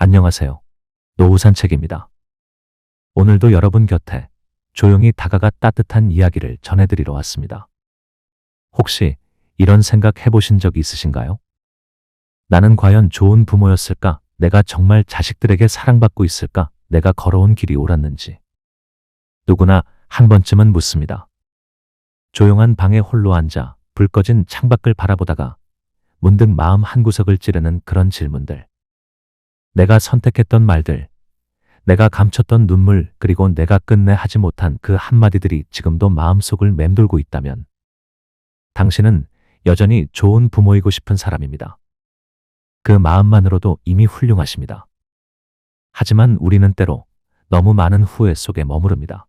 안녕하세요. 노후산책입니다. 오늘도 여러분 곁에 조용히 다가가 따뜻한 이야기를 전해드리러 왔습니다. 혹시 이런 생각 해보신 적 있으신가요? 나는 과연 좋은 부모였을까? 내가 정말 자식들에게 사랑받고 있을까? 내가 걸어온 길이 옳았는지. 누구나 한 번쯤은 묻습니다. 조용한 방에 홀로 앉아 불 꺼진 창밖을 바라보다가 문득 마음 한구석을 찌르는 그런 질문들. 내가 선택했던 말들, 내가 감췄던 눈물, 그리고 내가 끝내 하지 못한 그 한마디들이 지금도 마음속을 맴돌고 있다면 당신은 여전히 좋은 부모이고 싶은 사람입니다. 그 마음만으로도 이미 훌륭하십니다. 하지만 우리는 때로 너무 많은 후회 속에 머무릅니다.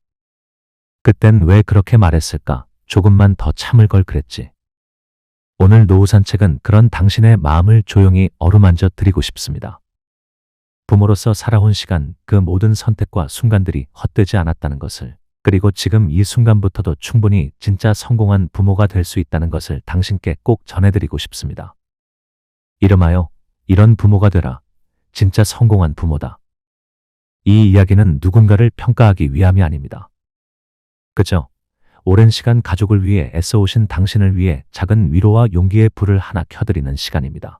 그땐 왜 그렇게 말했을까? 조금만 더 참을 걸 그랬지. 오늘 노후 산책은 그런 당신의 마음을 조용히 어루만져 드리고 싶습니다. 부모로서 살아온 시간, 그 모든 선택과 순간들이 헛되지 않았다는 것을, 그리고 지금 이 순간부터도 충분히 진짜 성공한 부모가 될 수 있다는 것을 당신께 꼭 전해드리고 싶습니다. 이름하여 이런 부모가 되라. 진짜 성공한 부모다. 이 이야기는 누군가를 평가하기 위함이 아닙니다. 그저 오랜 시간 가족을 위해 애써오신 당신을 위해 작은 위로와 용기의 불을 하나 켜드리는 시간입니다.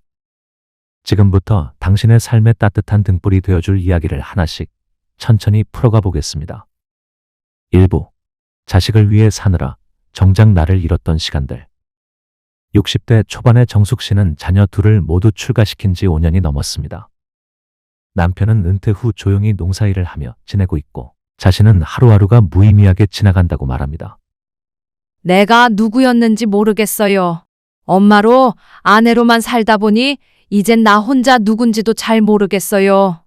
지금부터 당신의 삶의 따뜻한 등불이 되어줄 이야기를 하나씩 천천히 풀어가 보겠습니다. 1부. 자식을 위해 사느라 정작 나를 잃었던 시간들. 60대 초반의 정숙 씨는 자녀 둘을 모두 출가시킨 지 5년이 넘었습니다. 남편은 은퇴 후 조용히 농사일을 하며 지내고 있고 자신은 하루하루가 무의미하게 지나간다고 말합니다. 내가 누구였는지 모르겠어요. 엄마로, 아내로만 살다 보니 이젠 나 혼자 누군지도 잘 모르겠어요.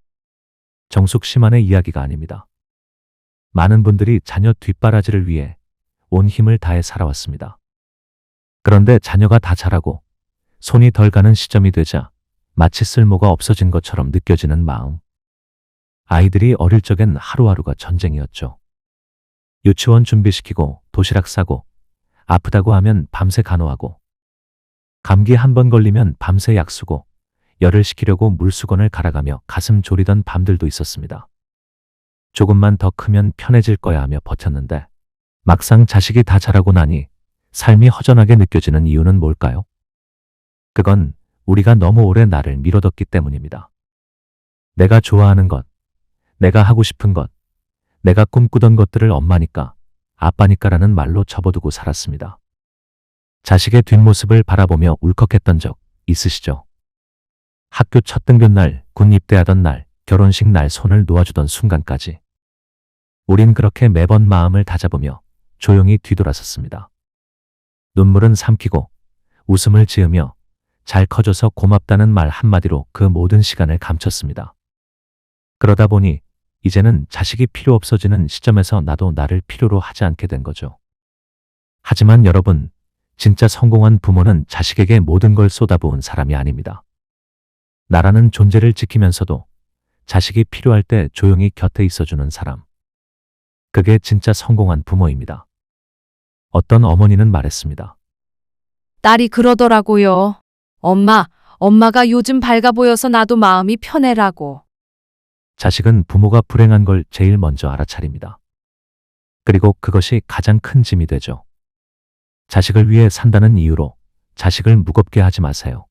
정숙 씨만의 이야기가 아닙니다. 많은 분들이 자녀 뒷바라지를 위해 온 힘을 다해 살아왔습니다. 그런데 자녀가 다 자라고 손이 덜 가는 시점이 되자 마치 쓸모가 없어진 것처럼 느껴지는 마음. 아이들이 어릴 적엔 하루하루가 전쟁이었죠. 유치원 준비시키고 도시락 싸고 아프다고 하면 밤새 간호하고 감기 한 번 걸리면 밤새 약수고 열을 식히려고 물수건을 갈아가며 가슴 졸이던 밤들도 있었습니다. 조금만 더 크면 편해질 거야 하며 버텼는데 막상 자식이 다 자라고 나니 삶이 허전하게 느껴지는 이유는 뭘까요? 그건 우리가 너무 오래 나를 미뤄뒀기 때문입니다. 내가 좋아하는 것, 내가 하고 싶은 것, 내가 꿈꾸던 것들을 엄마니까, 아빠니까라는 말로 접어두고 살았습니다. 자식의 뒷모습을 바라보며 울컥했던 적 있으시죠? 학교 첫 등교날, 군 입대하던 날, 결혼식 날 손을 놓아주던 순간까지. 우린 그렇게 매번 마음을 다잡으며 조용히 뒤돌아섰습니다. 눈물은 삼키고 웃음을 지으며 잘 커져서 고맙다는 말 한마디로 그 모든 시간을 감췄습니다. 그러다 보니 이제는 자식이 필요 없어지는 시점에서 나도 나를 필요로 하지 않게 된 거죠. 하지만 여러분, 진짜 성공한 부모는 자식에게 모든 걸 쏟아부은 사람이 아닙니다. 나라는 존재를 지키면서도 자식이 필요할 때 조용히 곁에 있어주는 사람. 그게 진짜 성공한 부모입니다. 어떤 어머니는 말했습니다. 딸이 그러더라고요. 엄마가 요즘 밝아 보여서 나도 마음이 편해라고. 자식은 부모가 불행한 걸 제일 먼저 알아차립니다. 그리고 그것이 가장 큰 짐이 되죠. 자식을 위해 산다는 이유로 자식을 무겁게 하지 마세요.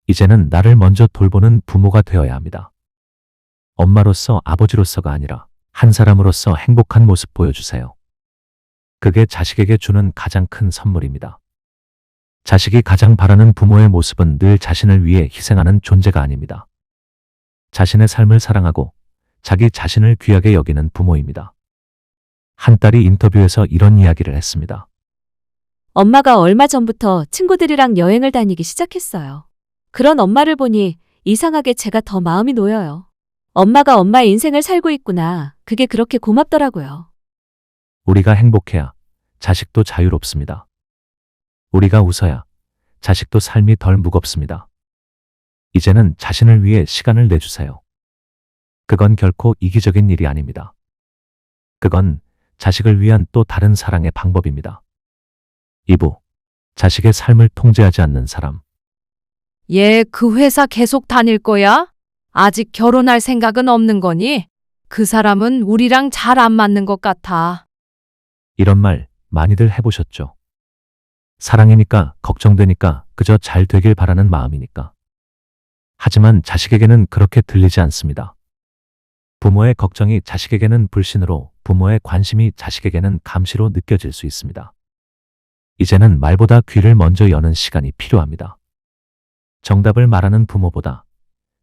이제는 나를 먼저 돌보는 부모가 되어야 합니다. 엄마로서, 아버지로서가 아니라 한 사람으로서 행복한 모습 보여주세요. 그게 자식에게 주는 가장 큰 선물입니다. 자식이 가장 바라는 부모의 모습은 늘 자신을 위해 희생하는 존재가 아닙니다. 자신의 삶을 사랑하고 자기 자신을 귀하게 여기는 부모입니다. 한 딸이 인터뷰에서 이런 이야기를 했습니다. 엄마가 얼마 전부터 친구들이랑 여행을 다니기 시작했어요. 그런 엄마를 보니 이상하게 제가 더 마음이 놓여요. 엄마가 엄마의 인생을 살고 있구나. 그게 그렇게 고맙더라고요. 우리가 행복해야 자식도 자유롭습니다. 우리가 웃어야 자식도 삶이 덜 무겁습니다. 이제는 자신을 위해 시간을 내주세요. 그건 결코 이기적인 일이 아닙니다. 그건 자식을 위한 또 다른 사랑의 방법입니다. 2부. 자식의 삶을 통제하지 않는 사람. 얘 그 회사 계속 다닐 거야? 아직 결혼할 생각은 없는 거니? 그 사람은 우리랑 잘 안 맞는 것 같아. 이런 말 많이들 해보셨죠? 사랑이니까, 걱정되니까, 그저 잘 되길 바라는 마음이니까. 하지만 자식에게는 그렇게 들리지 않습니다. 부모의 걱정이 자식에게는 불신으로, 부모의 관심이 자식에게는 감시로 느껴질 수 있습니다. 이제는 말보다 귀를 먼저 여는 시간이 필요합니다. 정답을 말하는 부모보다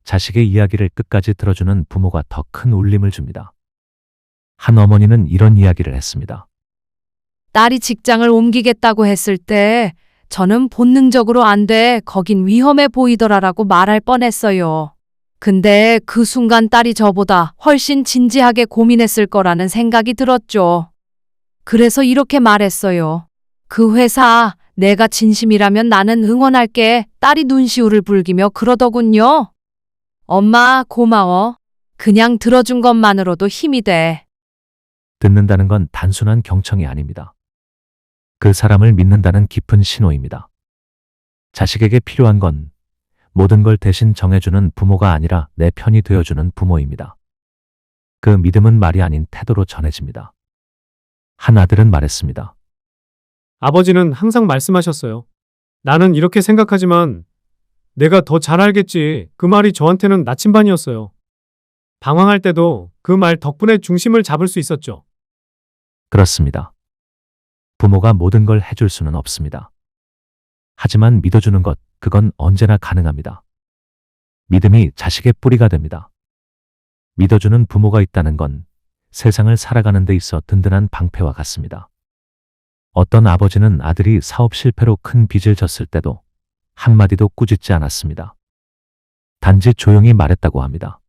자식의 이야기를 끝까지 들어주는 부모가 더 큰 울림을 줍니다. 한 어머니는 이런 이야기를 했습니다. 딸이 직장을 옮기겠다고 했을 때 저는 본능적으로 안 돼, 거긴 위험해 보이더라라고 말할 뻔했어요. 근데 그 순간 딸이 저보다 훨씬 진지하게 고민했을 거라는 생각이 들었죠. 그래서 이렇게 말했어요. 그 회사 내가 진심이라면 나는 응원할게. 딸이 눈시울을 붉히며 그러더군요. 엄마 고마워. 그냥 들어준 것만으로도 힘이 돼. 듣는다는 건 단순한 경청이 아닙니다. 그 사람을 믿는다는 깊은 신호입니다. 자식에게 필요한 건 모든 걸 대신 정해주는 부모가 아니라 내 편이 되어주는 부모입니다. 그 믿음은 말이 아닌 태도로 전해집니다. 한 아들은 말했습니다. 아버지는 항상 말씀하셨어요. 나는 이렇게 생각하지만 내가 더 잘 알겠지. 그 말이 저한테는 나침반이었어요. 방황할 때도 그 말 덕분에 중심을 잡을 수 있었죠. 그렇습니다. 부모가 모든 걸 해줄 수는 없습니다. 하지만 믿어주는 것, 그건 언제나 가능합니다. 믿음이 자식의 뿌리가 됩니다. 믿어주는 부모가 있다는 건 세상을 살아가는 데 있어 든든한 방패와 같습니다. 어떤 아버지는 아들이 사업 실패로 큰 빚을 졌을 때도 한마디도 꾸짖지 않았습니다. 단지 조용히 말했다고 합니다.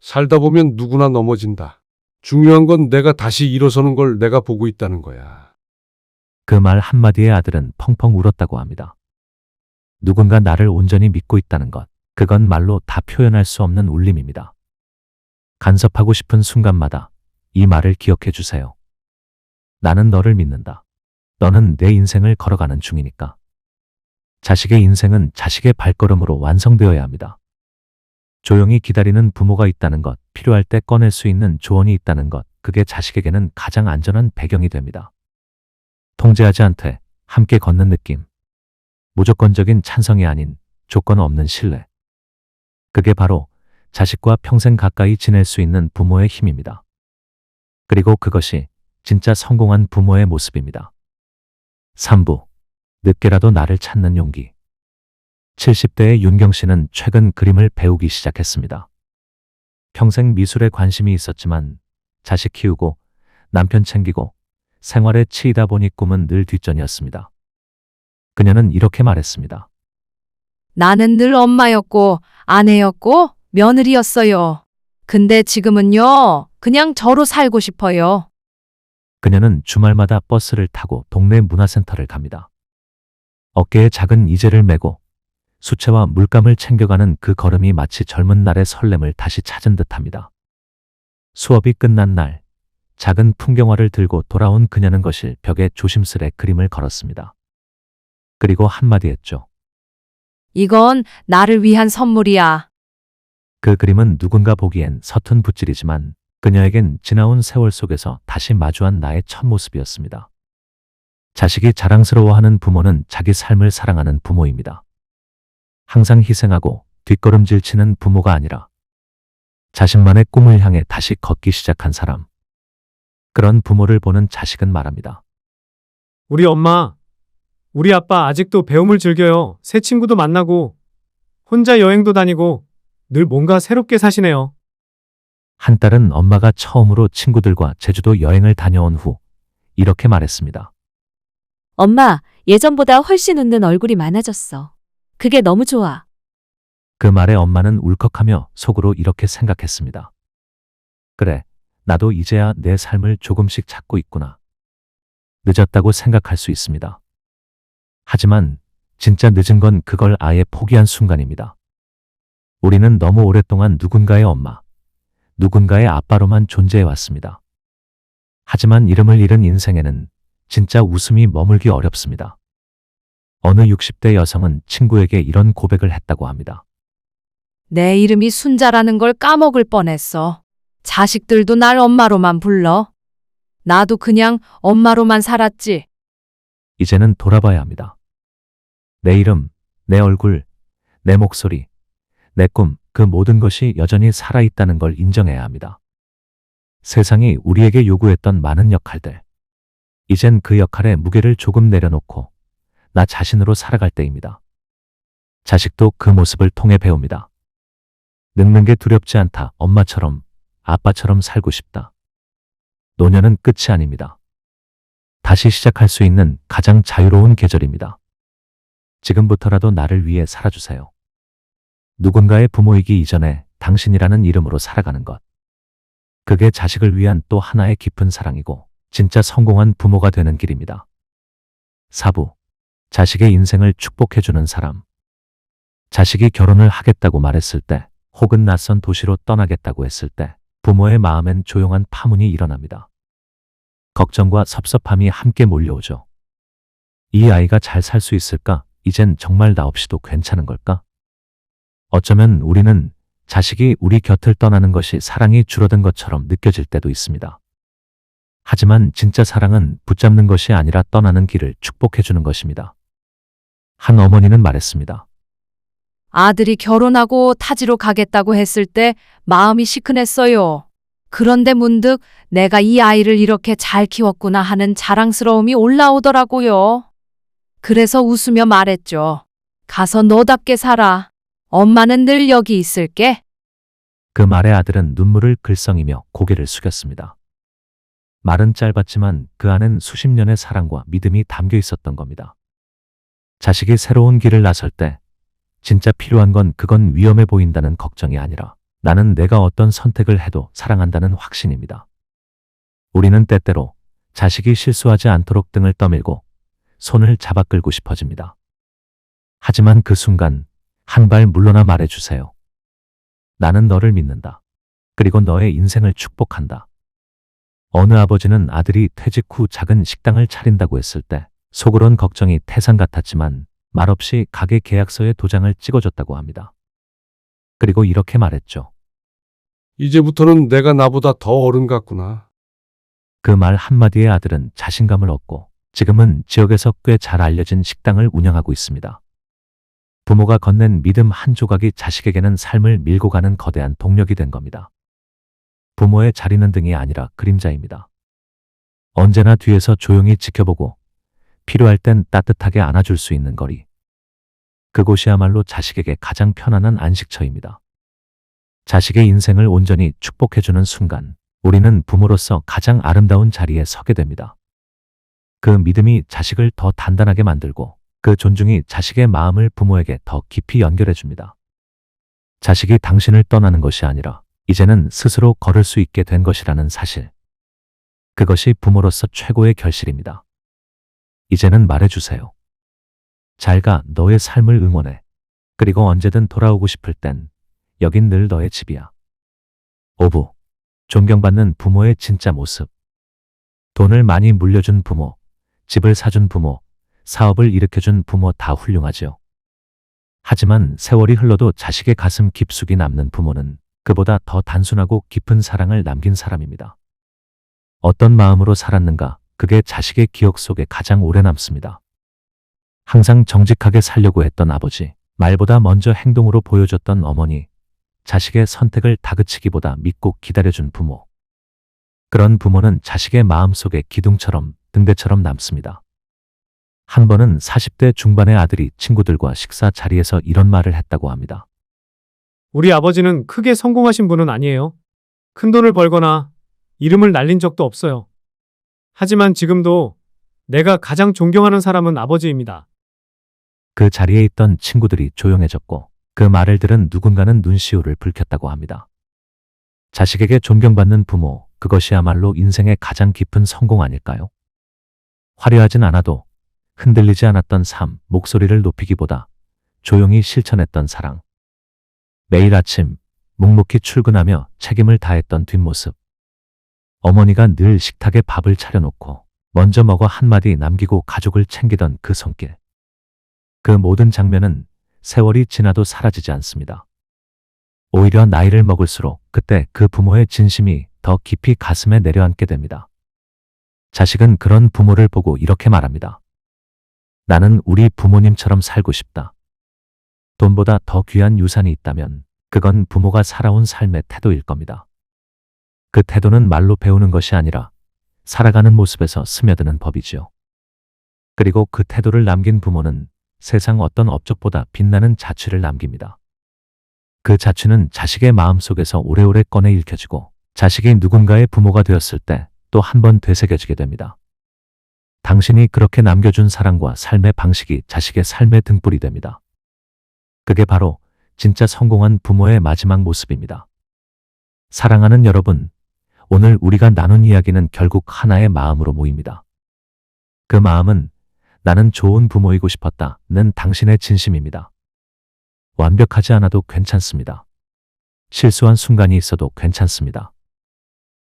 살다 보면 누구나 넘어진다. 중요한 건 내가 다시 일어서는 걸 내가 보고 있다는 거야. 그 말 한마디에 아들은 펑펑 울었다고 합니다. 누군가 나를 온전히 믿고 있다는 것, 그건 말로 다 표현할 수 없는 울림입니다. 간섭하고 싶은 순간마다 이 말을 기억해 주세요. 나는 너를 믿는다. 너는 내 인생을 걸어가는 중이니까. 자식의 인생은 자식의 발걸음으로 완성되어야 합니다. 조용히 기다리는 부모가 있다는 것, 필요할 때 꺼낼 수 있는 조언이 있다는 것, 그게 자식에게는 가장 안전한 배경이 됩니다. 통제하지 않되 함께 걷는 느낌. 무조건적인 찬성이 아닌 조건 없는 신뢰. 그게 바로 자식과 평생 가까이 지낼 수 있는 부모의 힘입니다. 그리고 그것이 진짜 성공한 부모의 모습입니다. 3부. 늦게라도 나를 찾는 용기. 70대의 윤경 씨는 최근 그림을 배우기 시작했습니다. 평생 미술에 관심이 있었지만 자식 키우고 남편 챙기고 생활에 치이다 보니 꿈은 늘 뒷전이었습니다. 그녀는 이렇게 말했습니다. 나는 늘 엄마였고 아내였고 며느리였어요. 근데 지금은요, 그냥 저로 살고 싶어요. 그녀는 주말마다 버스를 타고 동네 문화센터를 갑니다. 어깨에 작은 이재를 메고 수채화 물감을 챙겨가는 그 걸음이 마치 젊은 날의 설렘을 다시 찾은 듯합니다. 수업이 끝난 날, 작은 풍경화를 들고 돌아온 그녀는 거실 벽에 조심스레 그림을 걸었습니다. 그리고 한마디 했죠. 이건 나를 위한 선물이야. 그 그림은 누군가 보기엔 서툰 붓질이지만 그녀에겐 지나온 세월 속에서 다시 마주한 나의 첫 모습이었습니다. 자식이 자랑스러워하는 부모는 자기 삶을 사랑하는 부모입니다. 항상 희생하고 뒷걸음질 치는 부모가 아니라 자신만의 꿈을 향해 다시 걷기 시작한 사람. 그런 부모를 보는 자식은 말합니다. 우리 엄마, 우리 아빠 아직도 배움을 즐겨요. 새 친구도 만나고 혼자 여행도 다니고 늘 뭔가 새롭게 사시네요. 한 딸은 엄마가 처음으로 친구들과 제주도 여행을 다녀온 후 이렇게 말했습니다. 엄마, 예전보다 훨씬 웃는 얼굴이 많아졌어. 그게 너무 좋아. 그 말에 엄마는 울컥하며 속으로 이렇게 생각했습니다. 그래, 나도 이제야 내 삶을 조금씩 찾고 있구나. 늦었다고 생각할 수 있습니다. 하지만 진짜 늦은 건 그걸 아예 포기한 순간입니다. 우리는 너무 오랫동안 누군가의 엄마, 누군가의 아빠로만 존재해 왔습니다. 하지만 이름을 잃은 인생에는 진짜 웃음이 머물기 어렵습니다. 어느 60대 여성은 친구에게 이런 고백을 했다고 합니다. 내 이름이 순자라는 걸 까먹을 뻔했어. 자식들도 날 엄마로만 불러. 나도 그냥 엄마로만 살았지. 이제는 돌아봐야 합니다. 내 이름, 내 얼굴, 내 목소리, 내 꿈, 그 모든 것이 여전히 살아있다는 걸 인정해야 합니다. 세상이 우리에게 요구했던 많은 역할들. 이젠 그 역할의 무게를 조금 내려놓고 나 자신으로 살아갈 때입니다. 자식도 그 모습을 통해 배웁니다. 늙는 게 두렵지 않다. 엄마처럼, 아빠처럼 살고 싶다. 노년은 끝이 아닙니다. 다시 시작할 수 있는 가장 자유로운 계절입니다. 지금부터라도 나를 위해 살아주세요. 누군가의 부모이기 이전에 당신이라는 이름으로 살아가는 것. 그게 자식을 위한 또 하나의 깊은 사랑이고 진짜 성공한 부모가 되는 길입니다. 4부. 자식의 인생을 축복해주는 사람. 자식이 결혼을 하겠다고 말했을 때 혹은 낯선 도시로 떠나겠다고 했을 때 부모의 마음엔 조용한 파문이 일어납니다. 걱정과 섭섭함이 함께 몰려오죠. 이 아이가 잘 살 수 있을까? 이젠 정말 나 없이도 괜찮은 걸까? 어쩌면 우리는 자식이 우리 곁을 떠나는 것이 사랑이 줄어든 것처럼 느껴질 때도 있습니다. 하지만 진짜 사랑은 붙잡는 것이 아니라 떠나는 길을 축복해주는 것입니다. 한 어머니는 말했습니다. 아들이 결혼하고 타지로 가겠다고 했을 때 마음이 시큰했어요. 그런데 문득 내가 이 아이를 이렇게 잘 키웠구나 하는 자랑스러움이 올라오더라고요. 그래서 웃으며 말했죠. 가서 너답게 살아. 엄마는 늘 여기 있을게. 그 말에 아들은 눈물을 글썽이며 고개를 숙였습니다. 말은 짧았지만 그 안엔 수십 년의 사랑과 믿음이 담겨 있었던 겁니다. 자식이 새로운 길을 나설 때 진짜 필요한 건 그건 위험해 보인다는 걱정이 아니라 나는 내가 어떤 선택을 해도 사랑한다는 확신입니다. 우리는 때때로 자식이 실수하지 않도록 등을 떠밀고 손을 잡아 끌고 싶어집니다. 하지만 그 순간 한 발 물러나 말해주세요. 나는 너를 믿는다. 그리고 너의 인생을 축복한다. 어느 아버지는 아들이 퇴직 후 작은 식당을 차린다고 했을 때 속으론 걱정이 태산 같았지만 말없이 가게 계약서에 도장을 찍어줬다고 합니다. 그리고 이렇게 말했죠. 이제부터는 내가 나보다 더 어른 같구나. 그 말 한마디에 아들은 자신감을 얻고 지금은 지역에서 꽤 잘 알려진 식당을 운영하고 있습니다. 부모가 건넨 믿음 한 조각이 자식에게는 삶을 밀고 가는 거대한 동력이 된 겁니다. 부모의 자리는 등이 아니라 그림자입니다. 언제나 뒤에서 조용히 지켜보고 필요할 땐 따뜻하게 안아줄 수 있는 거리. 그곳이야말로 자식에게 가장 편안한 안식처입니다. 자식의 인생을 온전히 축복해주는 순간 우리는 부모로서 가장 아름다운 자리에 서게 됩니다. 그 믿음이 자식을 더 단단하게 만들고 그 존중이 자식의 마음을 부모에게 더 깊이 연결해줍니다. 자식이 당신을 떠나는 것이 아니라 이제는 스스로 걸을 수 있게 된 것이라는 사실. 그것이 부모로서 최고의 결실입니다. 이제는 말해주세요. 잘 가, 너의 삶을 응원해. 그리고 언제든 돌아오고 싶을 땐 여긴 늘 너의 집이야. 5부. 존경받는 부모의 진짜 모습. 돈을 많이 물려준 부모, 집을 사준 부모, 사업을 일으켜준 부모 다 훌륭하죠. 하지만 세월이 흘러도 자식의 가슴 깊숙이 남는 부모는 그보다 더 단순하고 깊은 사랑을 남긴 사람입니다. 어떤 마음으로 살았는가, 그게 자식의 기억 속에 가장 오래 남습니다. 항상 정직하게 살려고 했던 아버지, 말보다 먼저 행동으로 보여줬던 어머니, 자식의 선택을 다그치기보다 믿고 기다려준 부모. 그런 부모는 자식의 마음속에 기둥처럼, 등대처럼 남습니다. 한 번은 40대 중반의 아들이 친구들과 식사 자리에서 이런 말을 했다고 합니다. 우리 아버지는 크게 성공하신 분은 아니에요. 큰 돈을 벌거나 이름을 날린 적도 없어요. 하지만 지금도 내가 가장 존경하는 사람은 아버지입니다. 그 자리에 있던 친구들이 조용해졌고 그 말을 들은 누군가는 눈시울을 붉혔다고 합니다. 자식에게 존경받는 부모, 그것이야말로 인생의 가장 깊은 성공 아닐까요? 화려하진 않아도 흔들리지 않았던 삶, 목소리를 높이기보다 조용히 실천했던 사랑. 매일 아침 묵묵히 출근하며 책임을 다했던 뒷모습. 어머니가 늘 식탁에 밥을 차려놓고 먼저 먹어 한마디 남기고 가족을 챙기던 그 손길. 그 모든 장면은 세월이 지나도 사라지지 않습니다. 오히려 나이를 먹을수록 그때 그 부모의 진심이 더 깊이 가슴에 내려앉게 됩니다. 자식은 그런 부모를 보고 이렇게 말합니다. 나는 우리 부모님처럼 살고 싶다. 돈보다 더 귀한 유산이 있다면 그건 부모가 살아온 삶의 태도일 겁니다. 그 태도는 말로 배우는 것이 아니라 살아가는 모습에서 스며드는 법이지요. 그리고 그 태도를 남긴 부모는 세상 어떤 업적보다 빛나는 자취를 남깁니다. 그 자취는 자식의 마음속에서 오래오래 꺼내 읽혀지고 자식이 누군가의 부모가 되었을 때 또 한 번 되새겨지게 됩니다. 당신이 그렇게 남겨준 사랑과 삶의 방식이 자식의 삶의 등불이 됩니다. 그게 바로 진짜 성공한 부모의 마지막 모습입니다. 사랑하는 여러분, 오늘 우리가 나눈 이야기는 결국 하나의 마음으로 모입니다. 그 마음은 나는 좋은 부모이고 싶었다는 당신의 진심입니다. 완벽하지 않아도 괜찮습니다. 실수한 순간이 있어도 괜찮습니다.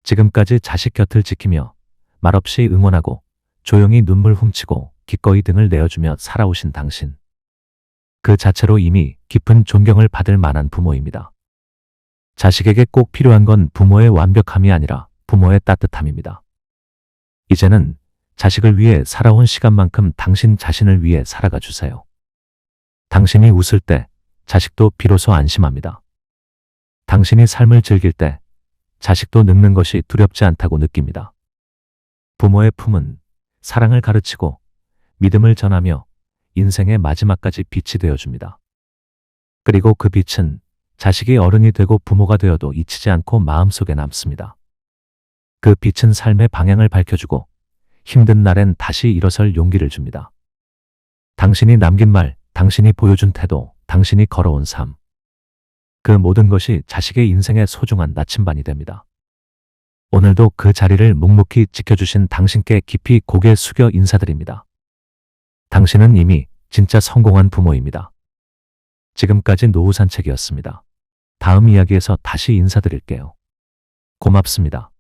지금까지 자식 곁을 지키며 말없이 응원하고 조용히 눈물 훔치고 기꺼이 등을 내어주며 살아오신 당신. 그 자체로 이미 깊은 존경을 받을 만한 부모입니다. 자식에게 꼭 필요한 건 부모의 완벽함이 아니라 부모의 따뜻함입니다. 이제는 자식을 위해 살아온 시간만큼 당신 자신을 위해 살아가 주세요. 당신이 웃을 때 자식도 비로소 안심합니다. 당신이 삶을 즐길 때 자식도 늙는 것이 두렵지 않다고 느낍니다. 부모의 품은 사랑을 가르치고 믿음을 전하며 인생의 마지막까지 빛이 되어줍니다. 그리고 그 빛은 자식이 어른이 되고 부모가 되어도 잊히지 않고 마음속에 남습니다. 그 빛은 삶의 방향을 밝혀주고 힘든 날엔 다시 일어설 용기를 줍니다. 당신이 남긴 말, 당신이 보여준 태도, 당신이 걸어온 삶. 그 모든 것이 자식의 인생의 소중한 나침반이 됩니다. 오늘도 그 자리를 묵묵히 지켜주신 당신께 깊이 고개 숙여 인사드립니다. 당신은 이미 진짜 성공한 부모입니다. 지금까지 노후 산책이었습니다. 다음 이야기에서 다시 인사드릴게요. 고맙습니다.